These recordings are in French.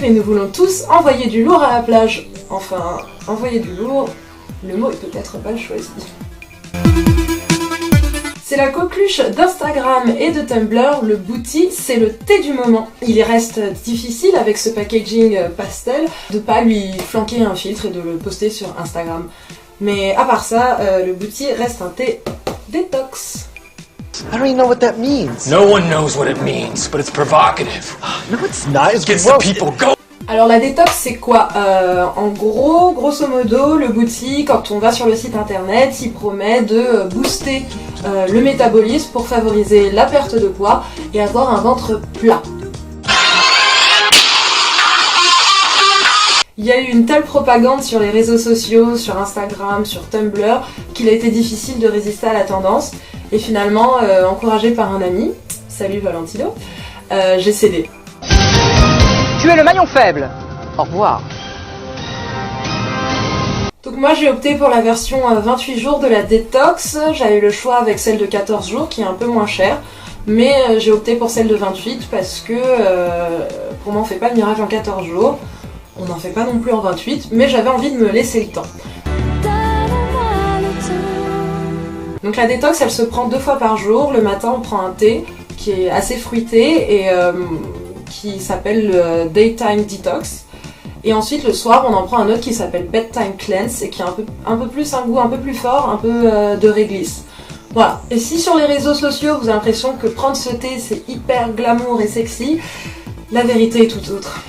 et nous voulons tous envoyer du lourd à la plage. Enfin, envoyer du lourd, le mot est peut-être mal choisi. C'est la coqueluche d'Instagram et de Tumblr, le booty, c'est le thé du moment. Il reste difficile avec ce packaging pastel de pas lui flanquer un filtre et de le poster sur Instagram. Mais à part ça, le booty reste un thé détox. I don't even know what that means. No one knows what it means, but it's provocative. No, it's not. It's Gets the people going. Alors la détox c'est quoi? En gros, grosso modo, le booty, quand on va sur le site internet, il promet de booster le métabolisme pour favoriser la perte de poids et avoir un ventre plat. Il y a eu une telle propagande sur les réseaux sociaux, sur Instagram, sur Tumblr, qu'il a été difficile de résister à la tendance. Et finalement, encouragée par un ami, salut Valentino, j'ai cédé. Tu es le maillon faible. Au revoir. Donc moi j'ai opté pour la version 28 jours de la détox. J'avais le choix avec celle de 14 jours qui est un peu moins chère. Mais j'ai opté pour celle de 28 parce que pour moi on fait pas le miracle en 14 jours. On n'en fait pas non plus en 28, mais j'avais envie de me laisser le temps. Donc la détox elle se prend 2 fois par jour. Le matin on prend un thé qui est assez fruité et qui s'appelle le Daytime Detox. Et ensuite le soir on en prend un autre qui s'appelle Bedtime Cleanse et qui a un peu plus un goût un peu plus fort, un peu de réglisse. Voilà. Et si sur les réseaux sociaux vous avez l'impression que prendre ce thé c'est hyper glamour et sexy, la vérité est tout autre.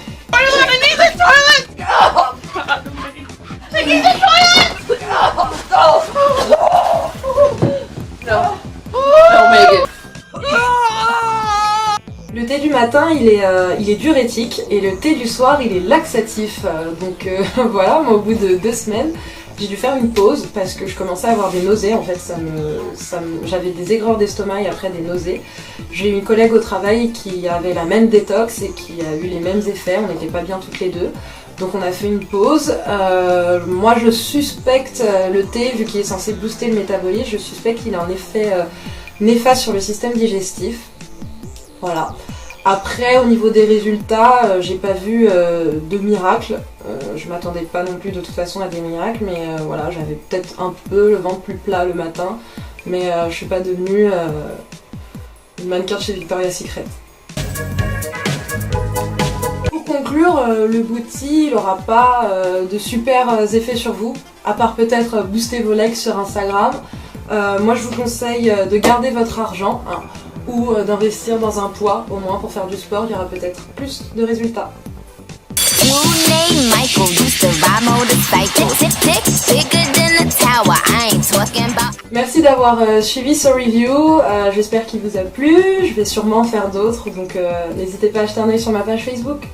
Le thé du matin il est diurétique et le thé du soir il est laxatif. Donc voilà, moi au bout de 2 semaines j'ai dû faire une pause parce que je commençais à avoir des nausées. En fait j'avais des aigreurs d'estomac et après des nausées. J'ai eu une collègue au travail qui avait la même détox et qui a eu les mêmes effets, on n'était pas bien toutes les deux. Donc on a fait une pause. Moi je suspecte le thé, vu qu'il est censé booster le métabolisme, je suspecte qu'il a un effet néfaste sur le système digestif. Voilà. Après au niveau des résultats, j'ai pas vu de miracle. Je m'attendais pas non plus de toute façon à des miracles, mais voilà, j'avais peut-être un peu le ventre plus plat le matin, mais je suis pas devenue une mannequin chez Victoria's Secret. Pour conclure, le booty, il n'aura pas de super effets sur vous, à part peut-être booster vos legs sur Instagram. Moi je vous conseille de garder votre argent ou d'investir dans un poids, au moins pour faire du sport, il y aura peut-être plus de résultats. Merci d'avoir suivi ce review, j'espère qu'il vous a plu, je vais sûrement en faire d'autres, donc n'hésitez pas à jeter un œil sur ma page Facebook.